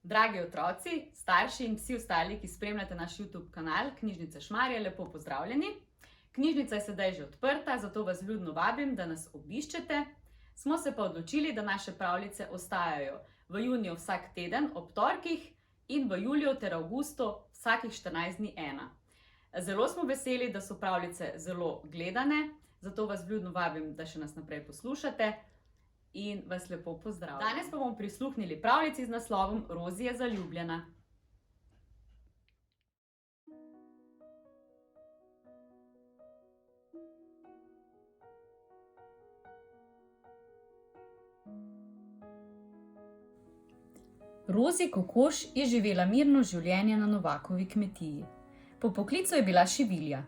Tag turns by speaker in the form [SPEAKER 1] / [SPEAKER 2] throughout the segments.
[SPEAKER 1] Dragi otroci, starši in vsi ostali, ki spremljate naš YouTube kanal Knjižnice Šmarje, lepo pozdravljeni. Knjižnica je sedaj že odprta, zato vas vljudno vabim, da nas obiščete. Smo se pa odločili, da naše pravljice ostajajo v juniju vsak teden ob torkih in v juliju ter avgustu vsakih 14 dni ena. Zelo smo veseli, da so pravljice zelo gledane, zato vas vljudno vabim, da še nas naprej poslušate. In vas lepo pozdravljam. Danes pa bomo prisluhnili pravljici z naslovom Rozi je zaljubljena. Rozi Kokoš je živela mirno življenje na Novakovi kmetiji. Po poklicu je bila šivilja.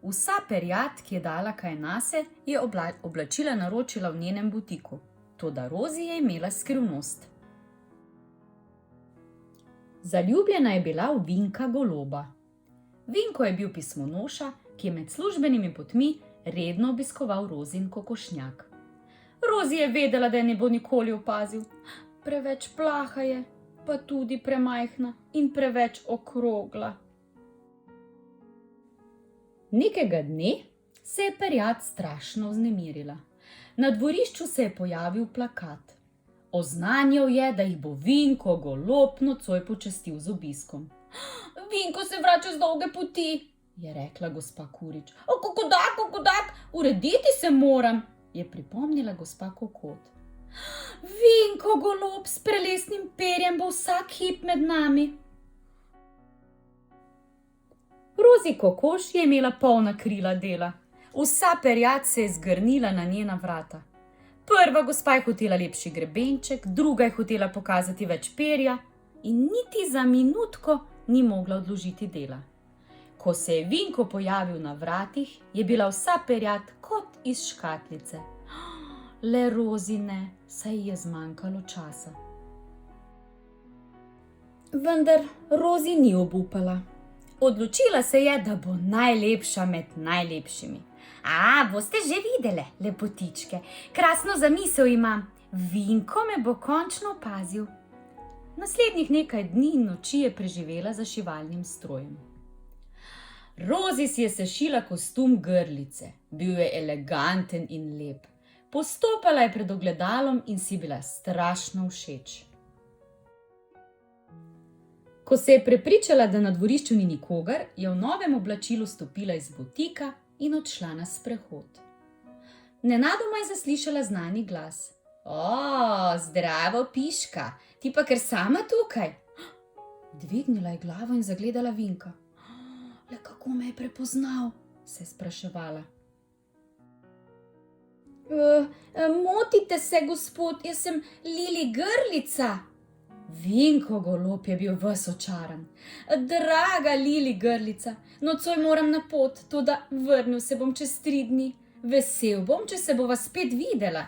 [SPEAKER 1] Vsa perjad, ki je dala kaj nase, je oblačila naročila v njenem butiku. Toda Rozi je imela skrivnost. Zaljubljena je bila v Vinka Goloba. Vinko je bil pismonoša, ki je med službenimi potmi redno obiskoval Rozin kokošnjak. Rozi je vedela, da je ne bo nikoli opazil. Preveč plaha je, pa tudi premajhna in preveč okrogla. Nekega dne se je perjad strašno vznemirila. Na dvorišču se je pojavil plakat. Oznanjal je, da jih bo Vinko Golob nocoj počastil z obiskom. Vinko se vrača z dolge poti, je rekla gospa Kurič. Kokodak, urediti se moram, je pripomnila gospa Kokot. Vinko Golob s prelesnim perjem bo vsak hip med nami. Rozi Kokoš je imela polna krila dela. Vsa perjad se je zgrnila na njena vrata. Prva gospa je hotela lepši grebenček, druga je hotela pokazati več perja in niti za minutko ni mogla odložiti dela. Ko se je Vinko pojavil na vratih, je bila vsa perjad kot iz škatlice. Le Rozi ne, saj ji je zmanjkalo časa. Vendar Rozi ni obupala. Odločila se je, da bo najlepša med najlepšimi. Boste že videle, lepotičke, krasno zamisel imam. Vinko me bo končno opazil. Naslednjih nekaj dni in noči je preživela za šivalnim strojem. Rozi si je sešila kostum grlice. Bil je eleganten in lep. Postopala je pred ogledalom in si bila strašno všeč. Ko se je prepričala, da na dvorišču ni nikogar, je v novem oblačilu stopila iz butika in odšla na sprehod. Nenadoma je zaslišala znani glas. Zdravo, Piška, ti pa kar sama tukaj? Dvignila je glavo in zagledala Vinka. Le kako me je prepoznal, se je spraševala. Motite se, gospod, jaz sem Lili Grlica. Vinko Golob je bil ves očaran. Draga Lili Grlica, nocoj moram na pot, toda vrnil se bom čez 3 dni. Vesel bom, če se bova spet videla.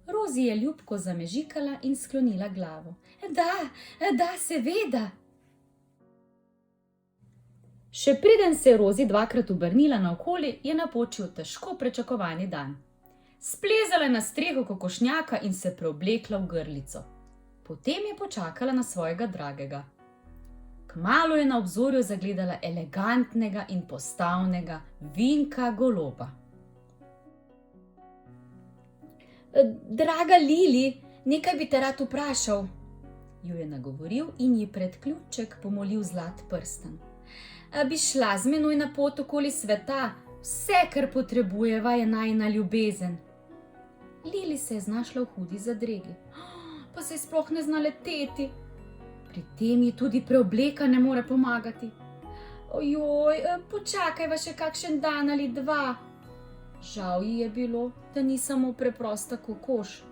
[SPEAKER 1] Rozi je ljubko zamežikala in sklonila glavo. Da, seveda. Še preden se je Rozi 2-krat obrnila naokoli, je napočil težko pričakovani dan. Splezala je na streho kokošnjaka in se preoblekla v grlico. Potem je počakala na svojega dragega. Kmalu je na obzorju zagledala elegantnega in postavnega Vinka Goloba. Draga Lili, nekaj bi te rad vprašal, jo je nagovoril in ji pred ključek pomolil zlat prsten. Bi šla z menoj na pot okoli sveta, vse, kar potrebujeva, je najina ljubezen. Lili se je znašla v hudi zadregi. Pa se sploh ne zna leteti. Pri tem ji tudi preobleka ne more pomagati. Počakajva še kakšen dan ali 2. Žal ji je bilo, da ni samo preprosta kokoš.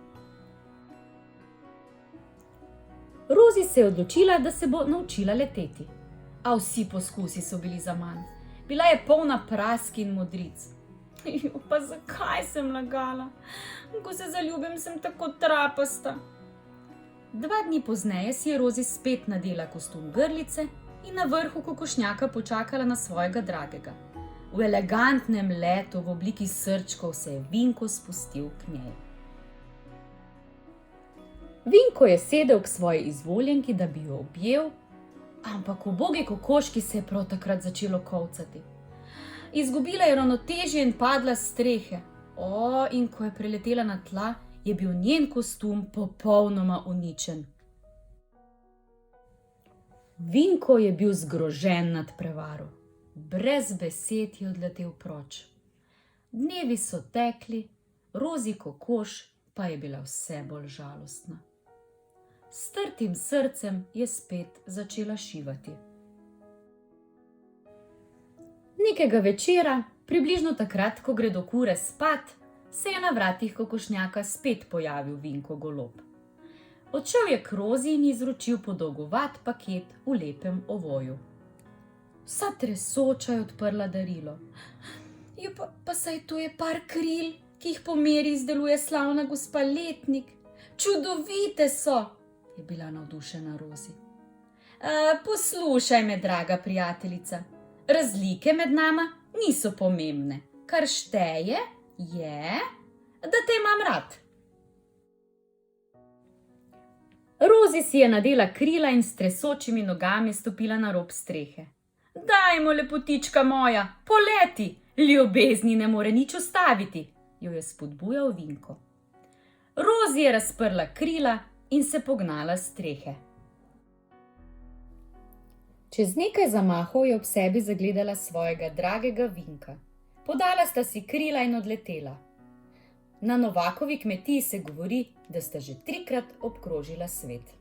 [SPEAKER 1] Rozi se je odločila, da se bo naučila leteti. A vsi poskusi so bili zaman. Bila je polna prask in modric. Pa zakaj sem lagala? Ko se zaljubim, sem tako trapasta. 2 dni pozneje si je Rozi spet nadela kostum grlice in na vrhu kokošnjaka počakala na svojega dragega. V elegantnem letu v obliki srčkov se je Vinko spustil k njej. Vinko je sedel k svoji izvoljenki, da bi jo objel, ampak ubogi kokoški se je prav takrat začelo kolcati. Izgubila je ravnotežje in padla s strehe. In ko je preletela na tla, je bil njen kostum popolnoma uničen. Vinko je bil zgrožen nad prevaro. Brez besed je odletel proč. Dnevi so tekli, Rozi kokoš pa je bila vse bolj žalostna. S trtim srcem je spet začela šivati. Nekega večera, približno takrat, ko gredo kure spat, se je na vratih kokošnjaka spet pojavil Vinko golob. Odšel je k Rozi in izročil podolgovat paket v lepem ovoju. Vsa tresoča je odprla darilo. Pa saj to je par kril, ki jih po meri izdeluje slavna gospa Letnik. Čudovite so, je bila navdušena Rozi. Poslušaj me, draga prijateljica, razlike med nama niso pomembne. Kar šteje je, da te imam rad. Rozi si je nadela krila in s tresočimi nogami stopila na rob strehe. Dajmo, lepotička moja, poleti, ljubezni ne more nič ustaviti, jo je spodbujal Vinko. Rozi je razprla krila in se pognala s strehe. Čez nekaj zamahov je ob sebi zagledala svojega dragega Vinka. Podala sta si krila in odletela. Na Novakovi kmetiji se govori, da sta že 3-krat obkrožila svet.